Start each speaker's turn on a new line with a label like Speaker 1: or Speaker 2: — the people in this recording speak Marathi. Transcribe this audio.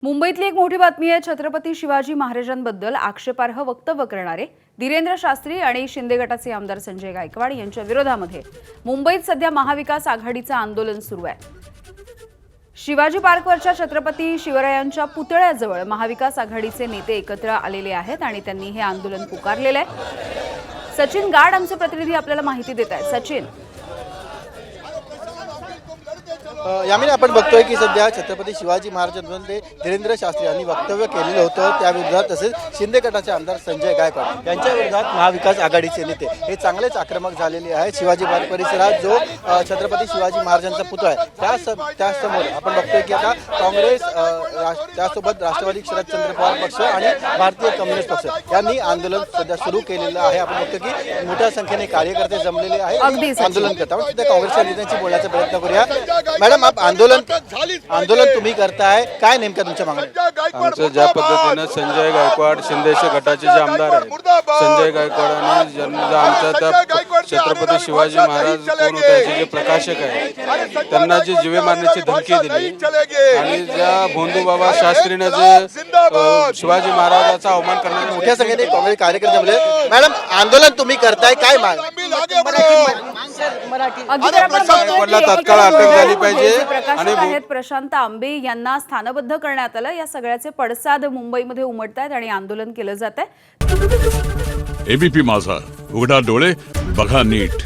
Speaker 1: मुंबईतली एक मोठी बातमी आहे। छत्रपती शिवाजी महाराजांबद्दल आक्षेपार्ह वक्तव्य करणारे धीरेंद्र शास्त्री आणि शिंदे गटाचे आमदार संजय गायकवाड यांच्या विरोधामध्ये मुंबईत सध्या महाविकास आघाडीचं आंदोलन सुरू आहे। शिवाजी पार्कवरच्या छत्रपती शिवरायांच्या पुतळ्याजवळ महाविकास आघाडीचे नेते एकत्र आलेले आहेत आणि त्यांनी हे आंदोलन पुकारलेलं आहे। सचिन गाड आमचे प्रतिनिधी आपल्याला माहिती देत आहेत। सचिन,
Speaker 2: यामध्ये आपण बघतोय की सध्या छत्रपती शिवाजी महाराजांमध्ये धीरेंद्र शास्त्री यांनी वक्तव्य केलेलं होतं, त्या विरोधात तसेच शिंदे गटाचे आमदार संजय गायकवाड यांच्या विरोधात महाविकास आघाडीचे नेते हे चांगलेच आक्रमक झालेले आहेत। शिवाजी पार्क परिसरात जो छत्रपती शिवाजी महाराजांचा पुतळा आहे त्यासमोर आपण बघतोय की आता काँग्रेस त्यासोबत राष्ट्रवादी शरदचंद्र पवार पक्ष आणि भारतीय कम्युनिस्ट पक्ष यांनी आंदोलन सध्या सुरू केलेलं आहे। आपण बघतो की मोठ्या संख्येने कार्यकर्ते जमलेले आहेत आंदोलन करतात। आपण सध्या काँग्रेसच्या नेत्यांशी बोलण्याचा प्रयत्न करूया। मॅडम, आप आंदोलन तुम्ही करताय, काय नेमकं तुमच्या मागण्या?
Speaker 3: आमचं ज्या पद्धतीनं संजय गायकवाड शिंदेचे गटाचे जे आमदार आहेत, संजय गायकवाडांनी ज्यांना आमच्या त्या छत्रपती शिवाजी महाराज कोण होते याचे जे प्रकाशक आहेत त्यांना जी जीवे मारण्याची धमकी दिली आणि ज्या भोंदू बाबा शास्त्रीने जे शिवाजी महाराजांचा अवमान करण्याची
Speaker 2: मोठ्या संख्येने काँग्रेस कार्यकर्ते जमले। मॅडम, आंदोलन तुम्ही करताय, काय माग?
Speaker 3: तात्काळ अटक झाली पाहिजे
Speaker 1: आणि प्रशांत आंबे यांना स्थानबद्ध करण्यात आलं। या सगळ्याचे पडसाद मुंबईमध्ये उमटतायत आणि आंदोलन केलं जात आहे।
Speaker 4: एबीपी माझा, उघडा डोळे बघा नीट।